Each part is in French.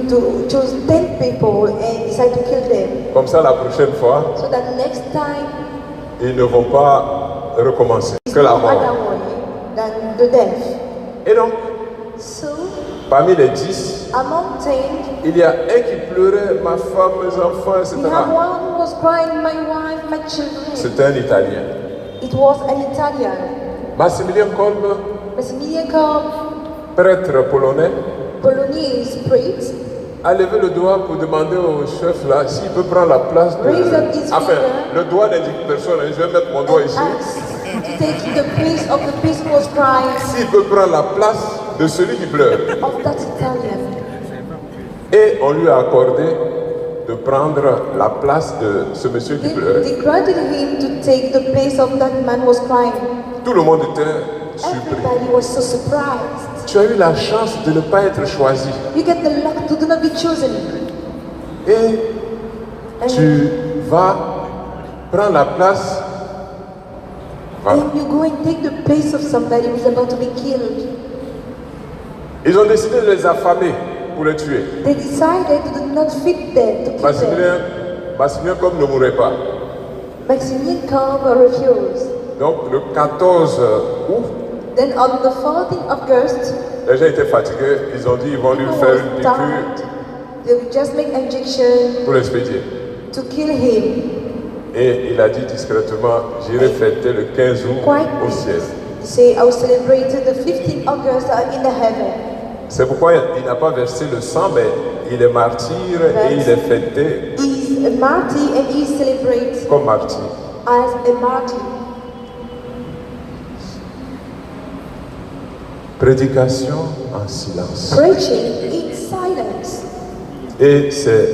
to choose 10 people and decide to kill them. Comme ça, la prochaine fois, So that next time, ils ne vont pas recommencer. it's Que la no mort. other way than the death. Et donc, So, parmi les 10, among 10, il y a un qui pleurait, ma femme, mes enfants, etc. we have one who was crying, my wife, my children. C'était un Italien. It was an Italian. Maximilien Kolbe, Maximilian Kolbe, prêtre polonais, Polonese priest, a levé le doigt pour demander au chef là s'il peut prendre la place de... Raise up his Enfin, finger. le doigt n'indique personne, je vais mettre mon doigt and ici. asked to take the place of the priest who was crying S'il peut prendre la place de celui qui pleure. of that Italian. Et on lui a accordé de prendre la place de ce monsieur qui pleurait. They granted him to take the place of that man who was crying. Tout le monde était surpris. Everybody was so surprised. Tu as eu la chance de ne pas être choisi. You get the luck to do not be chosen. Et tu vas prendre la place. Voilà. And you go and take the place of somebody who is about to be killed. Ils ont décidé de les affamer pour les tuer. They decided to not fit them, to kill them. Maximilien comme ne mourrait pas. Maximilian Kolbe refused. Donc le 14 août, Then on the 14th of August, les gens étaient fatigués. Ils ont dit ils vont lui people faire was une piqûre tired. They would just make injection pour l'expédier. to kill him. Et il a dit discrètement, j'irai fêter le 15 août Quite au ciel. He say, I will celebrate the 15th August in the heaven. C'est pourquoi il n'a pas versé le sang, mais il est martyr et il est fêté He's a martyr and he celebrates comme martyr. as a martyr. Prédication en silence. Preaching in silence. Et c'est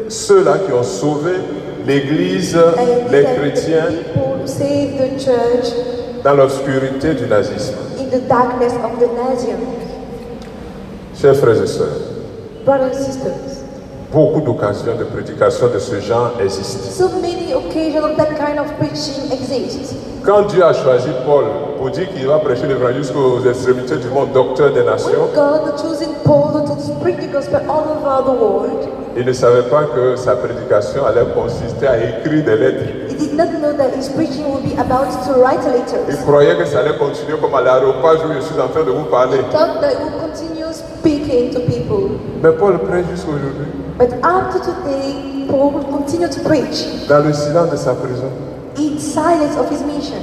ceux-là qui ont sauvé l'Église, And les these are the chrétiens, people who save the church dans l'obscurité du nazisme. in the darkness of the Nazism. Chers frères et sœurs, Brothers and sisters, beaucoup d'occasions de prédication de ce genre existent. so many occasions of that kind of preaching exist. Quand Dieu a choisi Paul pour dire qu'il va prêcher l'évangile jusqu'aux extrémités du monde, docteur des nations, When God choosing Paul to spread the gospel all over the world, il ne savait pas que sa prédication allait consister à écrire des lettres. he did not know that his preaching would be about to write Il letters. croyait que ça allait continuer comme à l'aéroport où je suis en train de vous parler. Thought that he would continue speaking to people. Mais Paul prêche jusqu'aujourd'hui, But after today, Paul will continue to preach dans le silence de sa prison. in silence of his mission.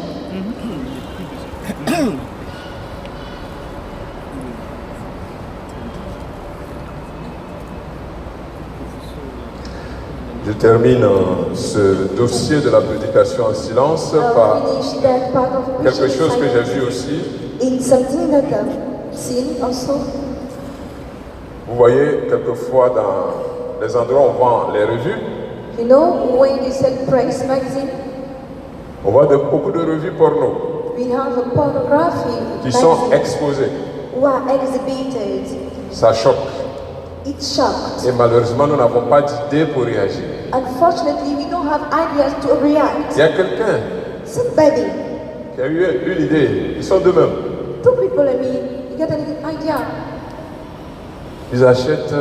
Je termine ce dossier de la prédication en silence par I'll finish that part of quelque preaching in chose que j'ai silence vu aussi. in something that I've seen also. Vous voyez, quelquefois dans les endroits où on vend les revues, You know, when you sell press magazine, on voit beaucoup de revues porno we have a pornography qui sont magazine exposées. who are exhibited. Ça choque. It shocked. Et malheureusement, nous n'avons pas d'idée pour réagir. Unfortunately, we don't have ideas to react. Il y a quelqu'un Somebody, qui a eu une idée. Ils sont deux-mêmes. two people, I mean, you get an idea. Ils achètent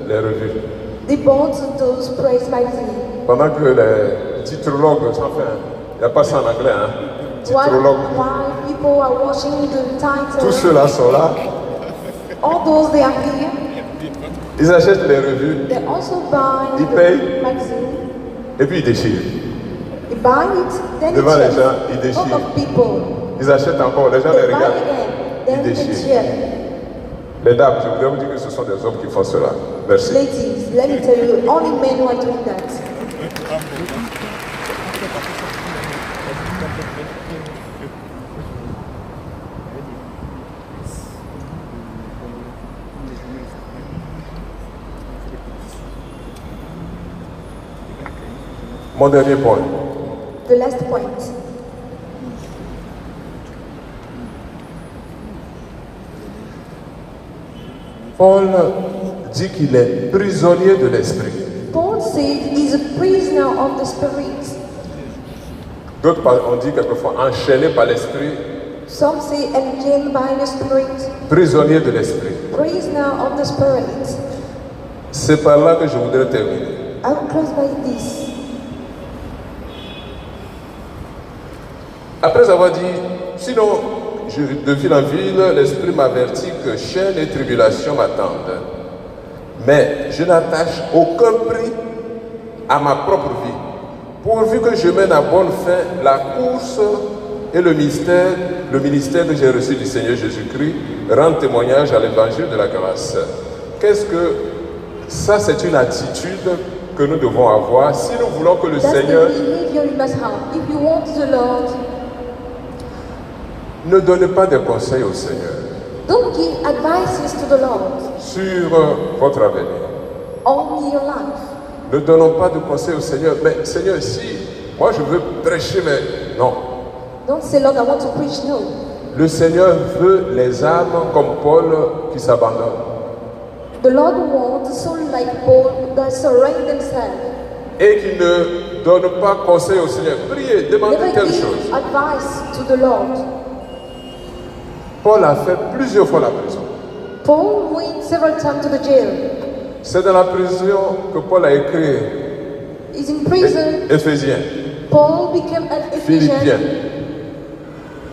les revues. They bought those press magazines. Pendant que les titrologues, enfin, il n'y a pas ça en anglais, hein? Titrologues. While people are watching the Tous title, ceux-là sont là. all those they are here, Ils achètent les revues they also buy Ils the payent. magazine. et puis ils déchirent. They buy it, then Devant les they gens, ils check. déchirent. Lot of people, Ils achètent encore, les gens they les buy regardent. again, Ils then they déchirent. cheer. Les dames, je voudrais vous dire que ce sont des hommes qui font cela. Merci. Ladies, let me tell you, only men who are doing that. Mon dernier point. The last point. Paul dit qu'il est prisonnier de l'esprit. Paul said he's a prisoner of the Spirit. D'autres ont dit quelquefois enchaîné par l'esprit, Some say enchained by the Spirit, prisonnier de l'esprit. prisoner of the Spirit. C'est par là que je voudrais terminer. I will close by this. Après avoir dit, sinon, de fil en ville, l'Esprit m'avertit que chaîne et tribulation m'attendent. Mais je n'attache aucun prix à ma propre vie, pourvu que je mène à bonne fin la course et le ministère que j'ai reçu du Seigneur Jésus-Christ, rend témoignage à l'évangile de la grâce. Qu'est-ce que ça, c'est une attitude que nous devons avoir si nous voulons que le That's Seigneur the behavior you must have. If you want the Lord, ne donne pas de conseils au Seigneur don't give advices to the Lord sur votre avenir. on your life. Ne donnons pas de conseils au Seigneur. Mais Seigneur, si moi je veux prêcher, mais non. Don't say, Lord, I want to preach. No. Le Seigneur veut les âmes comme Paul qui s'abandonnent. The Lord wants a soul like Paul that surrender themselves. Et qui ne donne pas conseil au Seigneur. Priez, demandez Never telle give chose. advice to the Lord. Paul a fait plusieurs fois la prison. Paul went several times to the jail. C'est dans la prison que Paul a écrit He's in prison. Éphésiens, Paul became an Philippiens, Ephesian,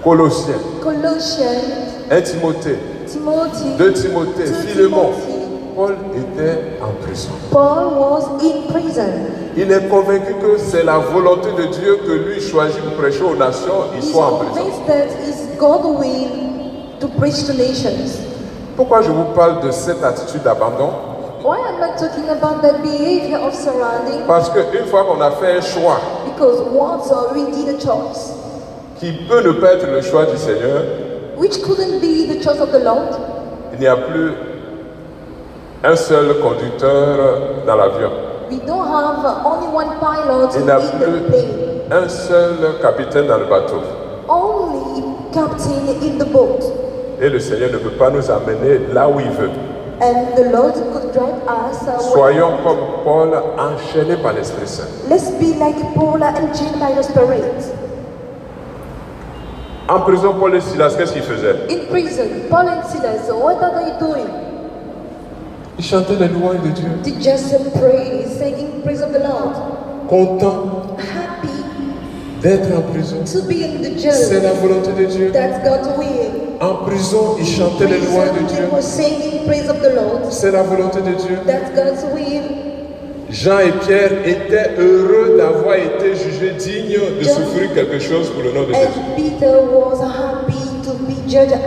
Colossiens, Colossians, 1 Timothée, Timothy, 2 Timothée, 2 Philémon. Timothy. Paul était en prison. Paul was in prison. Il est convaincu que c'est la volonté de Dieu que lui choisit pour prêcher aux nations, il He's soit en prison. convinced that it's God's will to preach to nations. Pourquoi je vous parle de cette attitude d'abandon? Why am I talking about that behavior of surrounding? Parce qu'une fois qu'on a fait un choix Because once we did a choice, qui peut ne pas être le choix du Seigneur, which couldn't be the choice of the Lord, il n'y a plus un seul conducteur dans l'avion. we don't have only one pilot Il in n'y a the plus plane, un seul capitaine dans le bateau. only captain in the boat. Et le Seigneur ne peut pas nous amener là où il veut. And the Lord could drive us away. Soyons comme Paul, enchaînés par l'Esprit Saint. Let's be like Paul and chained by the Spirit. En prison, Paul et Silas, qu'est-ce qu'ils faisaient? In prison, Paul and Silas, what are they doing? Ils chantaient les louanges de Dieu. They just pray, singing praise of the Lord. Contents Happy d'être en prison. to be in the C'est la jail. volonté de Dieu. That's God's will. En prison, ils chantaient les louanges de Prison, Dieu. they were singing praise of the Lord. C'est la volonté de Dieu. That's God's will. Jean et Pierre étaient heureux d'avoir été jugés dignes de souffrir quelque chose pour le nom de Jésus. And Peter was happy to be judged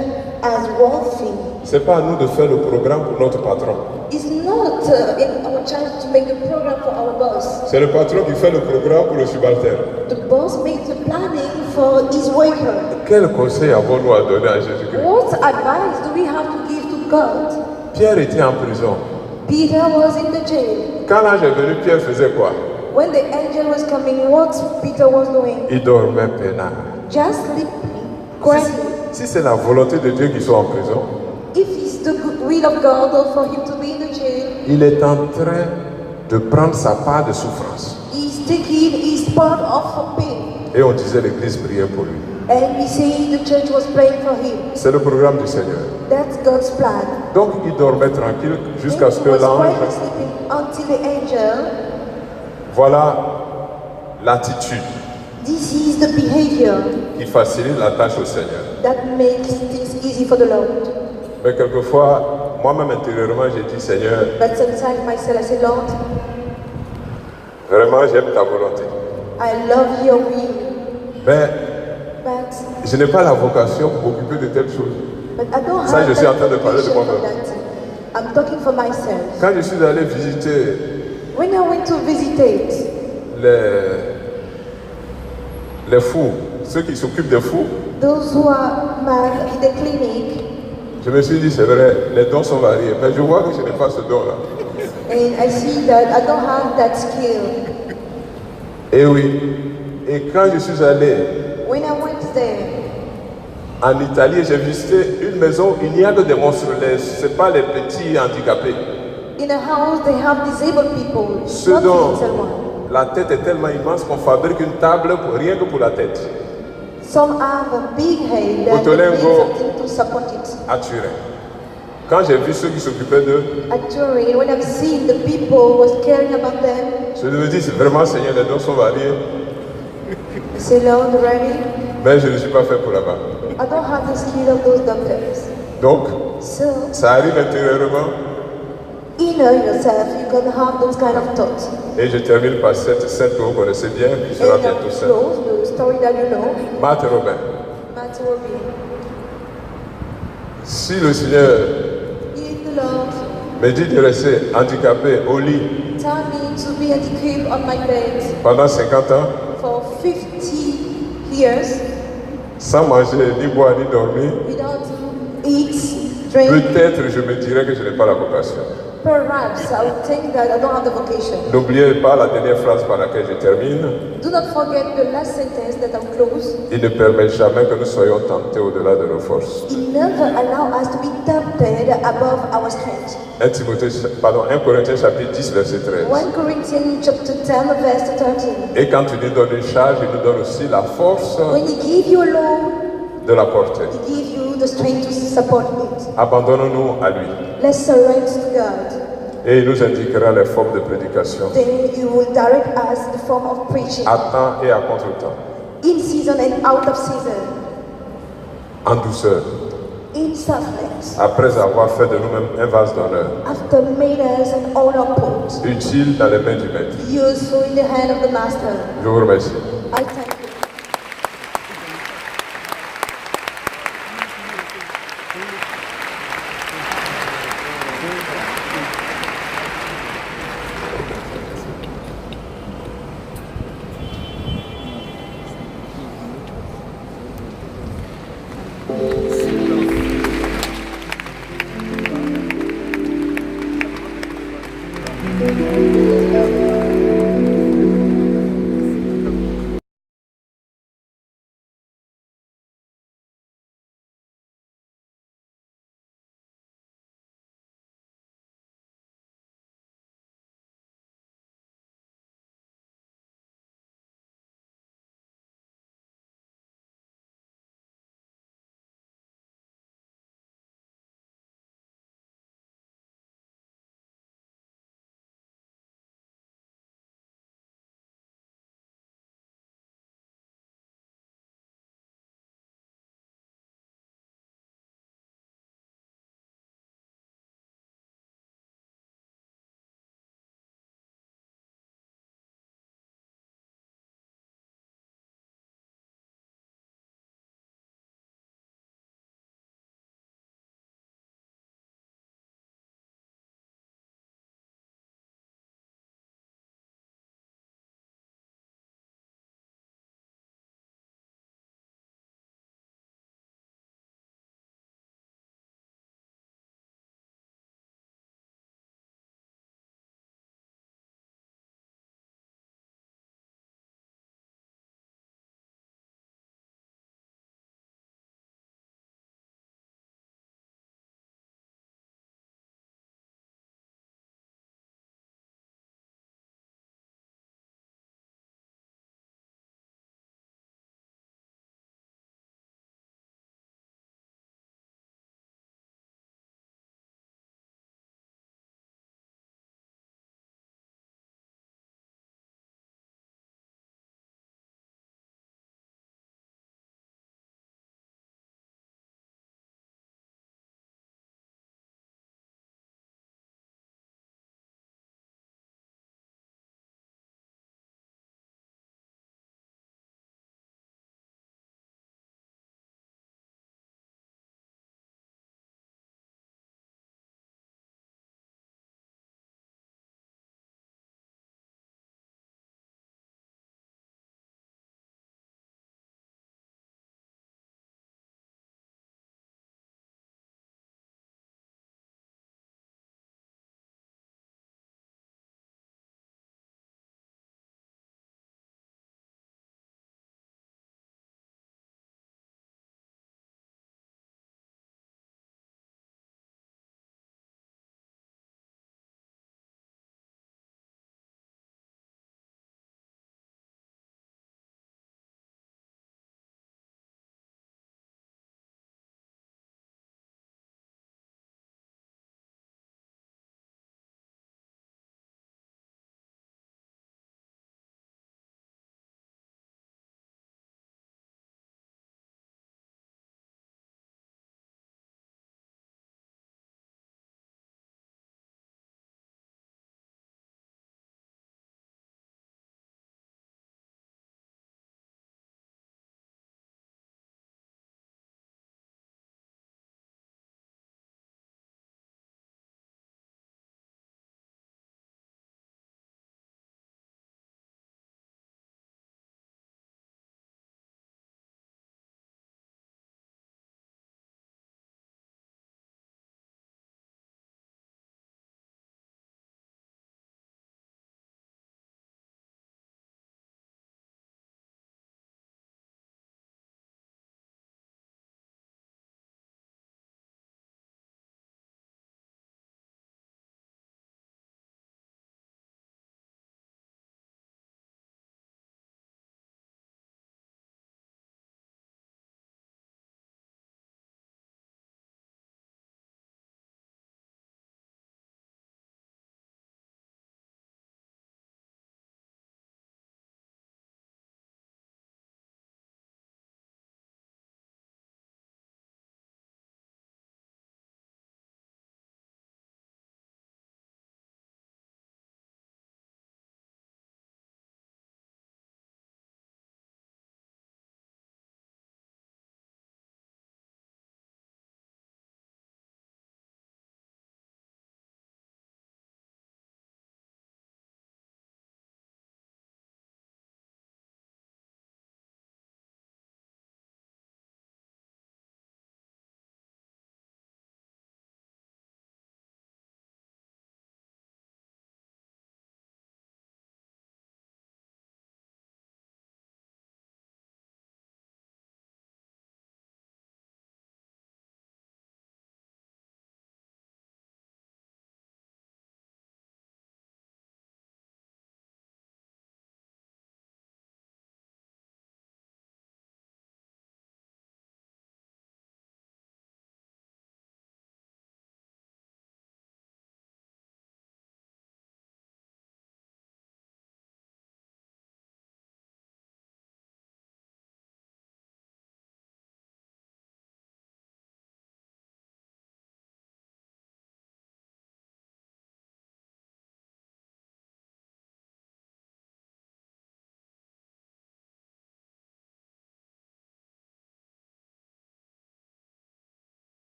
as worthy. C'est pas à nous de faire le programme pour notre patron. It's not in our charge to make the program for our boss. C'est le patron qui fait le programme pour le subalterne. The boss makes the planning for his worker. Quel conseil avons-nous à donner à Jésus-Christ? What advice do we have to give to God? Pierre était en prison. Peter was in the jail. Quand l'ange est venu, Pierre faisait quoi? When the angel was coming, what Peter was doing? Il dormait peinard. Just sleeping, crying. Si c'est la volonté de Dieu qu'il soit en prison, If it's the good will of God for him to be in the jail, il est en train de prendre sa part de souffrance. he's taking his part of pain. Et on disait l'église priait pour lui. And we say the church was praying for him. C'est le programme du Seigneur. That's God's plan. Donc il dormait tranquille jusqu'à ce He que was l'ange... quietly sleeping until the angel. Voilà l'attitude This is the behavior qui facilite la tâche au Seigneur. that makes things easy for the Lord. Mais quelquefois, moi-même intérieurement, j'ai dit, Seigneur, But sometimes myself, I say, Lord, vraiment j'aime ta volonté. I love your will, Mais but je n'ai pas la vocation pour m'occuper de telles choses. I don't Ça, have je suis en train de parler de vision for moi-même. that. I'm talking for myself. Quand je suis allé visiter When I went to visit les fous, ceux qui s'occupent des fous, those who are mad in the clinic, je me suis dit, c'est vrai, les dons sont variés, mais je vois que je n'ai pas ce don-là. and I see that I don't have that skill. Et oui, et quand je suis allé When I went there, en Italie, j'ai visité une maison, il n'y a que des monstres, ce n'est pas les petits handicapés. in a house they have disabled people, Ceux not dont little one. la tête est tellement immense qu'on fabrique une table rien que pour la tête, Some have a big head and they Otolengo. need something to support it. à Turin. Quand j'ai vu ceux qui s'occupaient d'eux, Actually, when I've seen the people who was caring about them, je me dis, c'est vraiment Seigneur, les dons sont variés, I say, Lord, really? mais je ne suis pas fait pour là-bas. I don't have the skill of those doctors. Donc, So, ça arrive intérieurement, inner yourself, you can have those kind of thoughts. et je termine par cette sainte que vous connaissez bien, qui sera And bientôt I'm sainte. close, the story that you know, Marthe Robin. Matt Robin. Si le Seigneur If the Lord me dit de rester handicapé au lit tell me to be handicapped on my bed pendant 50 ans, for 50 years sans manger, ni boire, ni dormir, without eat, drink, peut-être je me dirais que je n'ai pas la vocation. perhaps I would think that I don't have the vocation. N'oubliez pas la dernière phrase par laquelle je termine. Do not forget the last sentence that I'm close. Il ne permet jamais que nous soyons tentés au-delà de nos forces. It never allow us to be tempted above our strength. 1 Corinthiens chapitre 10 verset 13. 1 Corinthians chapter 10 verse 13. Et quand il nous donne une charge, il nous donne aussi la force When he give you a load, de la porter. he give you the strength to support it. Abandonnons-nous à lui. Let's surrender to God. Et il nous indiquera les formes de prédication, Then you will direct us the form of preaching. à temps et à contre-temps, In season and out of season. en douceur, In softness. après avoir fait de nous-mêmes un vase d'honneur, After made us an honor pot. utile dans les mains du maître. Useful in the hand of the master. Je vous remercie. I thank you. Thank you.